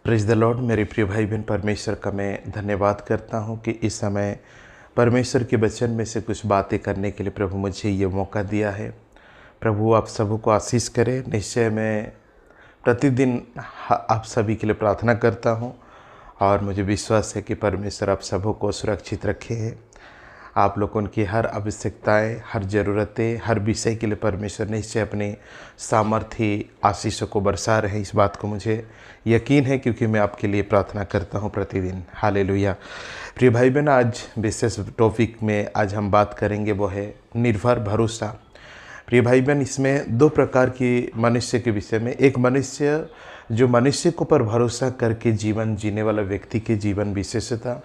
Praise the Lord. मेरे प्रिय भाई बहन, परमेश्वर का मैं धन्यवाद करता हूं कि इस समय परमेश्वर के वचन में से कुछ बातें करने के लिए प्रभु मुझे ये मौका दिया है। प्रभु आप सबों को आशीष करे। निश्चय मैं प्रतिदिन आप सभी के लिए प्रार्थना करता हूं और मुझे विश्वास है कि परमेश्वर आप सबों को सुरक्षित रखे हैं। आप लोगों की हर आवश्यकताएं, हर ज़रूरतें, हर विषय के लिए परमेश्वर निश्चय अपने सामर्थ्य आशीषों को बरसा रहे हैं। इस बात को मुझे यकीन है क्योंकि मैं आपके लिए प्रार्थना करता हूं प्रतिदिन। हालेलुया। प्रिय भाई बहन, आज विशेष टॉपिक में आज हम बात करेंगे वो है निर्भर भरोसा। प्रिय भाई बहन, इसमें दो प्रकार की मनुष्य के विषय में, एक मनुष्य जो मनुष्य के ऊपर भरोसा करके जीवन जीने वाला व्यक्ति के जीवन विशेषता,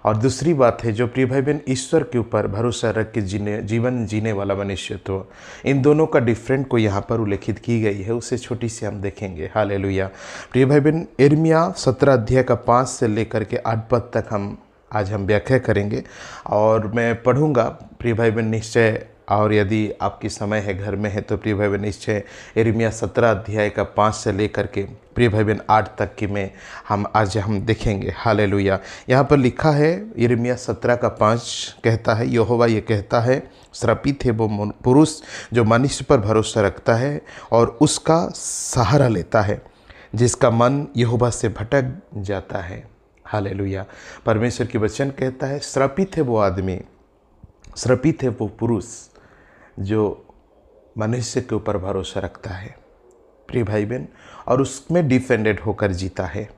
और दूसरी बात है जो प्रिय भाई बहन ईश्वर के ऊपर भरोसा रख के जीवन जीने वाला मनुष्य। तो इन दोनों का डिफरेंट को यहाँ पर उल्लेखित की गई है, उससे छोटी सी हम देखेंगे। हालेलुया। प्रिय भाई बहन, यिर्मयाह 17 अध्याय का 5 से लेकर के 8 पद तक आज हम व्याख्या करेंगे और मैं पढ़ूंगा। प्रिय भाई बहन निश्चय, और यदि आपकी समय है घर में है तो प्रिय भाई बहन निश्चय यिर्मयाह 17 अध्याय का 5 से लेकर के प्रिय भाई बहन 8 तक की में आज हम देखेंगे। हालेलुया। यहाँ पर लिखा है, यिर्मयाह 17 का 5 कहता है, यहोवा ये कहता है, श्रापित है वो पुरुष जो मनुष्य पर भरोसा रखता है और उसका सहारा लेता है, जिसका मन यहोवा से भटक जाता है। हालेलुया। परमेश्वर की वचन कहता है, श्रापित है वो आदमी, श्रापित है वो पुरुष जो मनुष्य के ऊपर भरोसा रखता है प्रिय भाई बहन, और उसमें डिपेंडेंट होकर जीता है।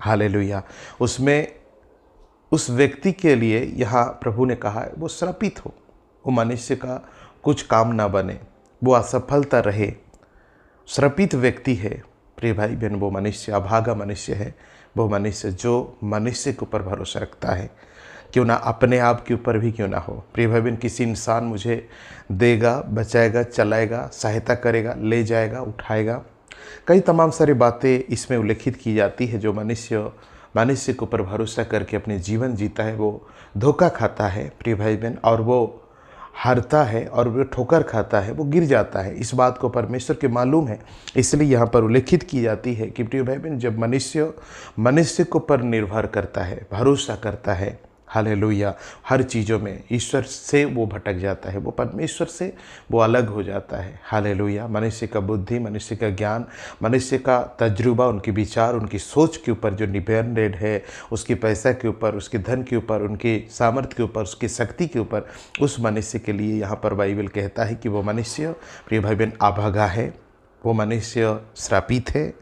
हालेलुया। उसमें उस व्यक्ति के लिए यहाँ प्रभु ने कहा है वो श्रापित हो, वो मनुष्य का कुछ काम ना बने, वो असफलता रहे। श्रापित व्यक्ति है प्रिय भाई बहन वो मनुष्य, अभागा मनुष्य है वो मनुष्य जो मनुष्य के ऊपर भरोसा रखता है, क्यों ना अपने आप के ऊपर भी क्यों ना हो। प्रिय भाई बहन, किसी इंसान मुझे देगा, बचाएगा, चलाएगा, सहायता करेगा, ले जाएगा, उठाएगा, कई तमाम सारी बातें इसमें उल्लेखित की जाती है। जो मनुष्य के ऊपर भरोसा करके अपने जीवन जीता है वो धोखा खाता है प्रिय भाई बहन, और वो हारता है और वो ठोकर खाता है, वो गिर जाता है। इस बात को परमेश्वर के मालूम है, इसलिए यहाँ पर उल्लेखित की जाती है कि प्रिय भाई बहन जब मनुष्य के ऊपर निर्भर करता है, भरोसा करता है, हालेलुया, हर चीज़ों में ईश्वर से वो भटक जाता है, वो परमेश्वर से वो अलग हो जाता है। हालेलुया। मनुष्य का बुद्धि, मनुष्य का ज्ञान, मनुष्य का तजुर्बा, उनके विचार, उनकी सोच के ऊपर जो डिपेंडेड है, उसकी पैसा के ऊपर, उसके धन के ऊपर, उनके सामर्थ्य के ऊपर, उसकी शक्ति के ऊपर, उस मनुष्य के लिए यहाँ पर बाइबल कहता है कि वो मनुष्य प्रिय भाई बहन अभागा है, वो मनुष्य श्रापित है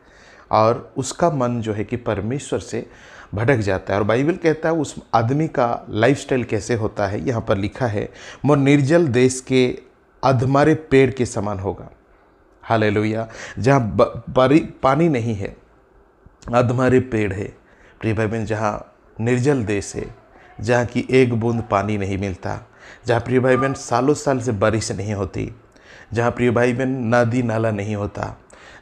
और उसका मन जो है कि परमेश्वर से भटक जाता है। और बाइबल कहता है उस आदमी का लाइफस्टाइल कैसे होता है। यहाँ पर लिखा है, वो निर्जल देश के अधमरे पेड़ के समान होगा। हालेलुया। जहाँ पानी नहीं है, अधमरे पेड़ है प्रिय भाई बहन, जहाँ निर्जल देश है, जहाँ की एक बूंद पानी नहीं मिलता, जहाँ प्रिय भाई बहन सालों साल से बारिश नहीं होती, जहाँ प्रिय भाई बहन नदी नाला नहीं होता,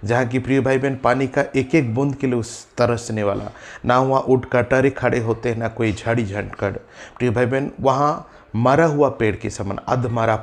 जहाँ की प्रिय भाई बहन पानी का एक एक बूंद के लिए उस तरसने वाला, ना वहाँ ऊँट कटारे खड़े होते हैं, ना कोई झाड़ी झंकड़, प्रिय भाई बहन वहाँ मरा हुआ पेड़ के समान, अधमरा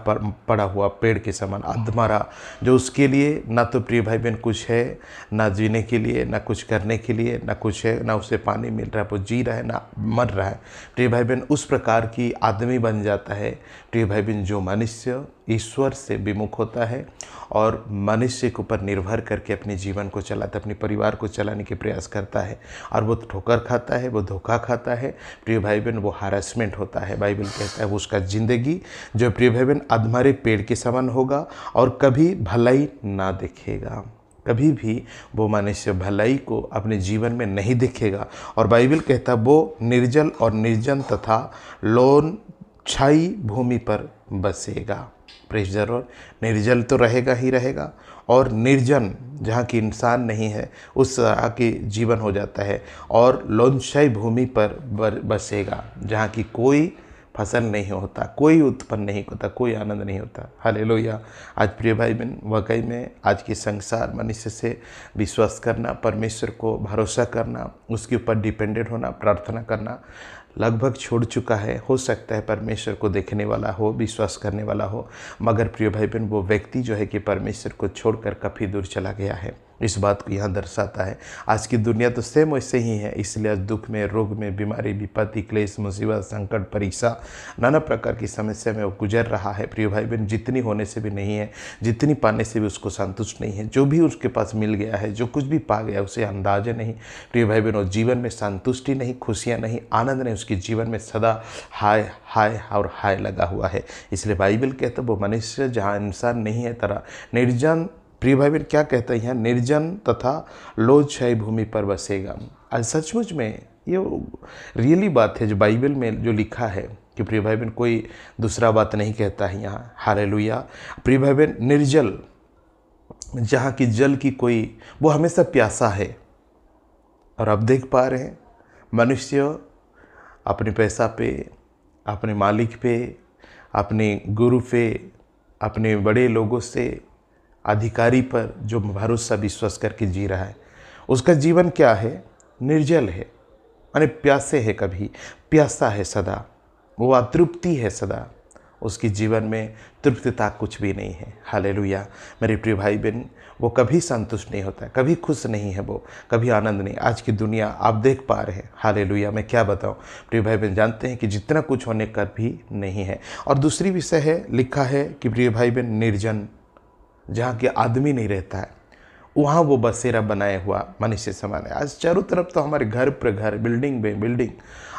पड़ा हुआ पेड़ के समान, अधमरा, जो उसके लिए ना तो प्रिय भाई बहन कुछ है, ना जीने के लिए, ना कुछ करने के लिए, ना कुछ है, ना उसे पानी मिल रहा है, वो जी रहा है ना मर रहा है। प्रिय भाई बहन उस प्रकार की आदमी बन जाता है प्रिय भाई बहन जो मनुष्य ईश्वर से विमुख होता है और मनुष्य के ऊपर निर्भर करके अपने जीवन को चलाता है, अपने परिवार को चलाने के प्रयास करता है, और वो ठोकर खाता है, वो धोखा खाता है प्रिय भाई बहन, वो हैरेसमेंट होता है। बाइबल कहता है वो उसका ज़िंदगी जो प्रिय भाई बहन अधमरे पेड़ के समान होगा और कभी भलाई ना देखेगा, कभी भी वो मनुष्य भलाई को अपने जीवन में नहीं देखेगा। और बाइबल कहता है वो निर्जल और निर्जन तथा लोन छाई भूमि पर बसेगा। Praise the Lord. निर्जल तो रहेगा ही रहेगा, और निर्जन जहाँ की इंसान नहीं है उस तरह की जीवन हो जाता है, और लोनछाई भूमि पर बसेगा जहाँ की कोई फसल नहीं होता, कोई उत्पन्न नहीं होता, कोई आनंद नहीं होता। हालेलुया। आज प्रिय भाई बहन वाकई में आज के संसार मनुष्य से विश्वास करना, परमेश्वर को भरोसा करना, उसके ऊपर डिपेंडेंट होना, प्रार्थना करना लगभग छोड़ चुका है। हो सकता है परमेश्वर को देखने वाला हो, विश्वास करने वाला हो, मगर प्रिय भाई बहन वो व्यक्ति जो है कि परमेश्वर को छोड़कर काफ़ी दूर चला गया है। इस बात को यहाँ दर्शाता है। आज की दुनिया तो सेम वैसे ही है, इसलिए आज दुख में, रोग में, बीमारी, विपत्ति, क्लेश, मुसीबत, संकट, परीक्षा, नाना प्रकार की समस्या में वो गुजर रहा है। प्रिय भाई बहन, जितनी होने से भी नहीं है, जितनी पाने से भी उसको संतुष्ट नहीं है। जो भी उसके पास मिल गया है, जो कुछ भी पा गया, उसे अंदाजा नहीं। प्रिय भाई बहन, जीवन में संतुष्टि नहीं, खुशियाँ नहीं, आनंद नहीं, उसके जीवन में सदा हाय हाय और हाय लगा हुआ है। इसलिए बाइबल कहता है वो मनुष्य जहाँ इंसान नहीं है तरह निर्जन, प्रिय भाई बहन क्या कहता है यहाँ, निर्जन तथा लोजशाही भूमि पर बसेगा। आज सचमुच में ये रियली बात है जो बाइबल में जो लिखा है कि प्रिय भाई बहन कोई दूसरा बात नहीं कहता है यहाँ। हालेलुया। प्रिय भाई बहन, निर्जल जहाँ की जल की कोई, वो हमेशा प्यासा है। और आप देख पा रहे हैं मनुष्य अपने पैसा पे, अपने मालिक पे, अपने गुरु पे, अपने बड़े लोगों से, अधिकारी पर जो भरोसा विश्वास करके जी रहा है, उसका जीवन क्या है? निर्जल है, यानी प्यासे है, कभी प्यासा है सदा, वो अतृप्ति है सदा, उसके जीवन में तृप्तता कुछ भी नहीं है। हालेलुया। मेरे प्रिय भाई बहन, वो कभी संतुष्ट नहीं होता है, कभी खुश नहीं है, वो कभी आनंद नहीं। आज की दुनिया आप देख पा रहे हैं। हालेलुया। मैं क्या बताऊं, प्रिय भाई बहन जानते हैं कि जितना कुछ होने का भी नहीं है। और दूसरी विषय है, लिखा है कि प्रिय भाई बहन निर्जन, जहाँ के आदमी नहीं रहता है, वहाँ वो बसेरा बनाया हुआ मनुष्य समान है। आज चारों तरफ तो हमारे घर पर घर, बिल्डिंग में बिल्डिंग,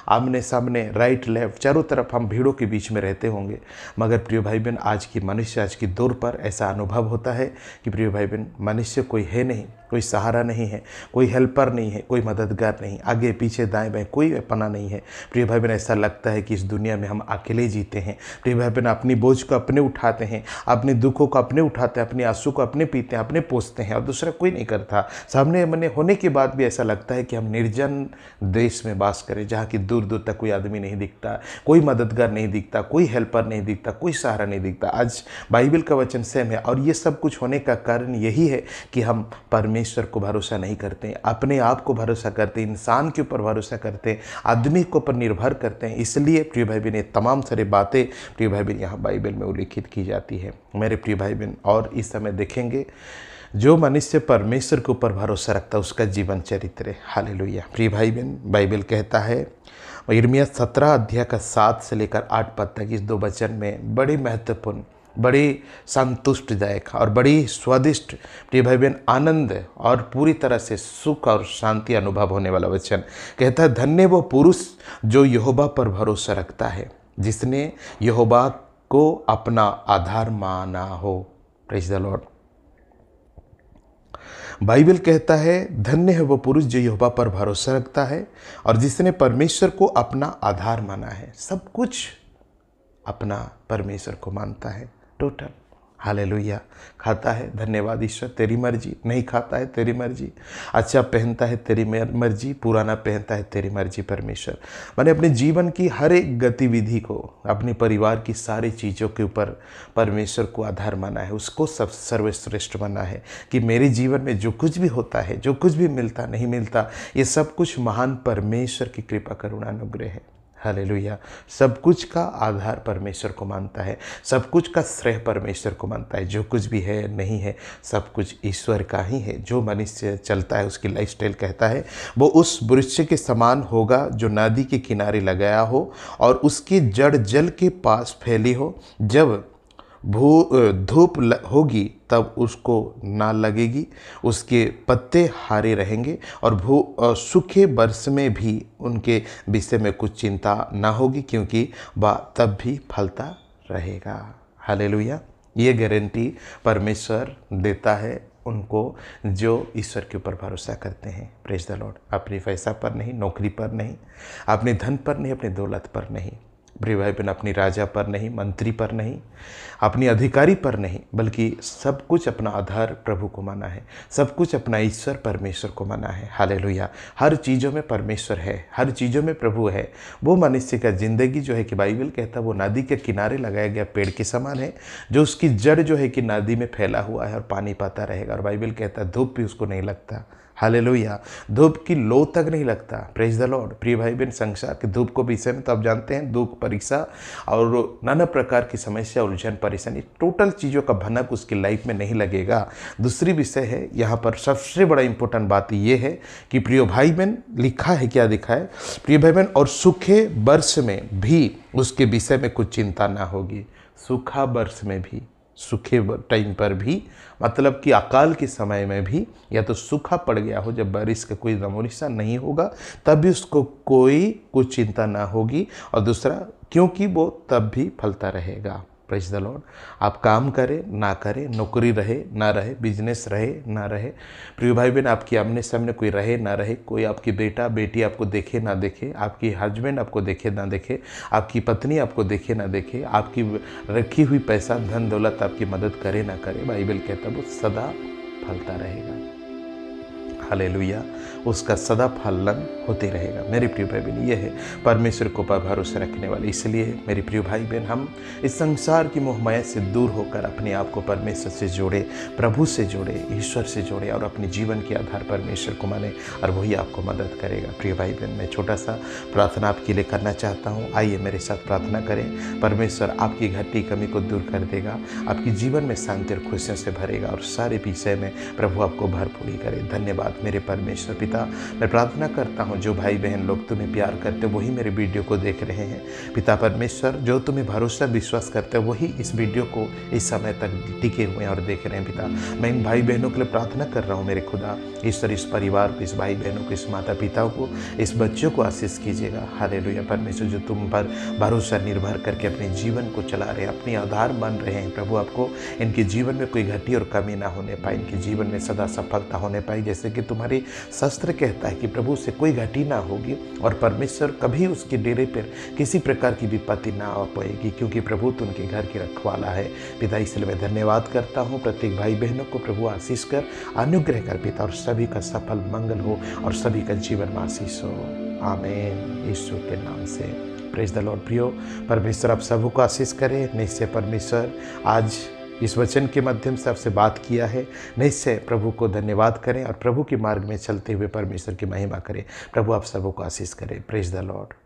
आमने सामने, राइट लेफ्ट, चारों तरफ हम भीड़ों के बीच में रहते होंगे। मगर प्रिय भाई बहन, आज की मनुष्य, आज की दौर पर ऐसा अनुभव होता है कि प्रिय भाई बहन मनुष्य कोई है नहीं, कोई सहारा नहीं है, कोई हेल्पर नहीं है, कोई मददगार नहीं, आगे पीछे दाएं बाएं कोई पना नहीं है। प्रिय भाई बहन, ऐसा लगता है कि इस दुनिया में हम अकेले जीते हैं। प्रिय भाई बहन, अपनी बोझ को अपने उठाते हैं, अपने दुखों को अपने उठाते हैं, अपने आंसू को अपने पीते हैं, अपने पोंछते हैं, और दूसरा कोई नहीं करता। सामने मने होने के बाद भी ऐसा लगता है कि हम निर्जन देश में वास करें, जहाँ की दूर दूर तक कोई आदमी नहीं दिखता, कोई मददगार नहीं दिखता, कोई हेल्पर नहीं दिखता, कोई सहारा नहीं दिखता। आज बाइबल का वचन सेम है, और ये सब कुछ होने का कारण यही है कि हम परमेश्वर को भरोसा नहीं करते, अपने आप को भरोसा करते, इंसान के ऊपर भरोसा करते, आदमी के ऊपर निर्भर करते हैं। इसलिए प्रिय भाई बहन, तमाम सारी बातें प्रिय भाई बहन यहाँ बाइबल में उल्लिखित की जाती है मेरे प्रिय भाई बहन। और इस समय देखेंगे जो मनुष्य परमेश्वर के ऊपर भरोसा रखता है उसका जीवन चरित्र है। हालेलुया। प्रिय भाई बहन, बाइबल कहता है यिर्मयाह 17 अध्याय का 7 से लेकर 8 पद तक, इस 2 वचन में बड़ी महत्वपूर्ण, बड़ी संतुष्टिदायक और बड़ी स्वादिष्ट प्रिय भाई बहन आनंद और पूरी तरह से सुख और शांति अनुभव होने वाला वचन कहता है, धन्य वो पुरुष जो यहोवा पर भरोसा रखता है, जिसने यहोवा को अपना आधार माना हो। Praise the Lord. बाइबल कहता है धन्य है वो पुरुष जो यहोवा पर भरोसा रखता है और जिसने परमेश्वर को अपना आधार माना है। सब कुछ अपना परमेश्वर को मानता है, टोटल। हालेलुया। खाता है, धन्यवाद ईश्वर, तेरी मर्जी। नहीं खाता है, तेरी मर्जी। अच्छा पहनता है, तेरी मर्जी। पुराना पहनता है, तेरी मर्जी परमेश्वर। मैंने अपने जीवन की हर एक गतिविधि को, अपने परिवार की सारी चीज़ों के ऊपर परमेश्वर को आधार माना है, उसको सब सर्वश्रेष्ठ माना है कि मेरे जीवन में जो कुछ भी होता है, जो कुछ भी मिलता नहीं मिलता, ये सब कुछ महान परमेश्वर की कृपा करुणा अनुग्रह है। हालेलुया। सब कुछ का आधार परमेश्वर को मानता है, सब कुछ का श्रेय परमेश्वर को मानता है। जो कुछ भी है नहीं है, सब कुछ ईश्वर का ही है। जो मनुष्य चलता है उसकी लाइफस्टाइल कहता है वो उस वृक्ष के समान होगा जो नदी के किनारे लगाया हो और उसकी जड़ जल के पास फैली हो। जब धूप होगी तब उसको ना लगेगी, उसके पत्ते हरे रहेंगे और सूखे वर्ष में भी उनके विषय में कुछ चिंता ना होगी, क्योंकि वह तब भी फलता रहेगा। हालेलुया। ये गारंटी परमेश्वर देता है उनको जो ईश्वर के ऊपर भरोसा करते हैं। Praise the Lord. अपने पैसा पर नहीं, नौकरी पर नहीं, अपने धन पर नहीं, अपने दौलत पर नहीं, प्रिय भाई बहन अपनी राजा पर नहीं, मंत्री पर नहीं, अपनी अधिकारी पर नहीं, बल्कि सब कुछ अपना आधार प्रभु को माना है, सब कुछ अपना ईश्वर परमेश्वर को माना है। हालेलुया। हर चीज़ों में परमेश्वर है, हर चीज़ों में प्रभु है। वो मनुष्य का ज़िंदगी जो है कि बाइबल कहता है वो नदी के किनारे लगाया गया पेड़ के समान है, जो उसकी जड़ जो है कि नदी में फैला हुआ है और पानी पाता रहेगा। और बाइबल कहता है धूप भी उसको नहीं लगता। हालेलुया। धूप की लो तक नहीं लगता। Praise the Lord. प्रिय भाई बहन, संसार के धूप को विषय में तो आप जानते हैं, दुख, परीक्षा और नाना प्रकार की समस्या, उलझन, परेशानी, टोटल चीज़ों का भनक उसकी लाइफ में नहीं लगेगा। दूसरी विषय है यहाँ पर सबसे बड़ा इंपॉर्टेंट बात ये है कि प्रिय भाई बहन, लिखा है, क्या लिखा है प्रिय भाई बहन, और सूखे वर्ष में भी उसके विषय में कुछ चिंता ना होगी। सूखा वर्ष में भी, सूखे टाइम पर भी, मतलब कि अकाल के समय में भी, या तो सूखा पड़ गया हो, जब बारिश का कोई नमो निशान नहीं होगा, तब भी उसको कोई कुछ चिंता ना होगी। और दूसरा, क्योंकि वो तब भी फलता रहेगा। Praise the Lord. आप काम करें ना करें, नौकरी रहे ना रहे, बिजनेस रहे ना रहे, प्रिय भाई बहन, आपकी आमने सामने कोई रहे ना रहे, कोई आपकी बेटा बेटी आपको देखे ना देखे, आपकी हस्बैंड आपको देखे ना देखे, आपकी पत्नी आपको देखे ना देखे, आपकी रखी हुई पैसा धन दौलत आपकी मदद करे ना करे, बाइबल कहता है वो सदा फलता रहेगा। हालेलुया। उसका सदा फलन होते रहेगा। मेरे प्रिय भाई बहन, ये है परमेश्वर को पर भरोसा रखने वाले। इसलिए मेरे प्रिय भाई बहन, हम इस संसार की मोहमाया से दूर होकर अपने आप को परमेश्वर से जोड़े, प्रभु से जोड़े, ईश्वर से जोड़े और अपने जीवन के आधार परमेश्वर को माने, और वही आपको मदद करेगा। प्रिय भाई बहन, मैं छोटा सा प्रार्थना आपके लिए करना चाहता हूँ। आइए मेरे साथ प्रार्थना करें। परमेश्वर आपकी घटी कमी को दूर कर देगा, आपके जीवन में शांति और खुशियों से भरेगा, और सारे विषय में प्रभु आपको भरपूरी करे। धन्यवाद मेरे परमेश्वर पिता। मैं प्रार्थना करता हूँ, जो भाई बहन लोग तुम्हें प्यार करते वही मेरे वीडियो को देख रहे हैं पिता परमेश्वर, जो तुम्हें भरोसा विश्वास करते हैं वही इस वीडियो को इस समय तक टिके हुए हैं और देख रहे हैं पिता। मैं इन भाई बहनों के लिए प्रार्थना कर रहा हूँ मेरे खुदा, ईश्वर इस परिवार को, इस भाई बहनों को, इस माता पिता को, इस बच्चों को आशीष कीजिएगा। हालेलुया। परमेश्वर, जो तुम पर भरोसा निर्भर करके अपने जीवन को चला रहे हैं, अपने आधार बन रहे हैं प्रभु, आपको इनके जीवन में कोई घटी और कमी ना होने पाए, इनके जीवन में सदा सफलता होने पाए, जैसे कि तुम्हारी शास्त्र कहता है कि प्रभु से कोई घटी ना होगी, और परमेश्वर कभी उसके डेरे पर किसी प्रकार की विपत्ति ना आ पाएगी, क्योंकि प्रभु तो उनके घर की रखवाला है पिता। इसलिए मैं धन्यवाद करता हूँ। प्रत्येक भाई बहनों को प्रभु आशीष कर, अनुग्रह कर पिता, और सभी का सफल मंगल हो और सभी का जीवन में आशीष हो। आमीन, यीशु के नाम से। Praise the Lord. प्रियो, परमेश्वर आप सबको को आशीष करे। निश्चय परमेश्वर आज इस वचन के माध्यम से आपसे बात किया है। निश्चय प्रभु को धन्यवाद करें और प्रभु के मार्ग में चलते हुए परमेश्वर की महिमा करें। प्रभु आप सबको आशीष करें। Praise the Lord.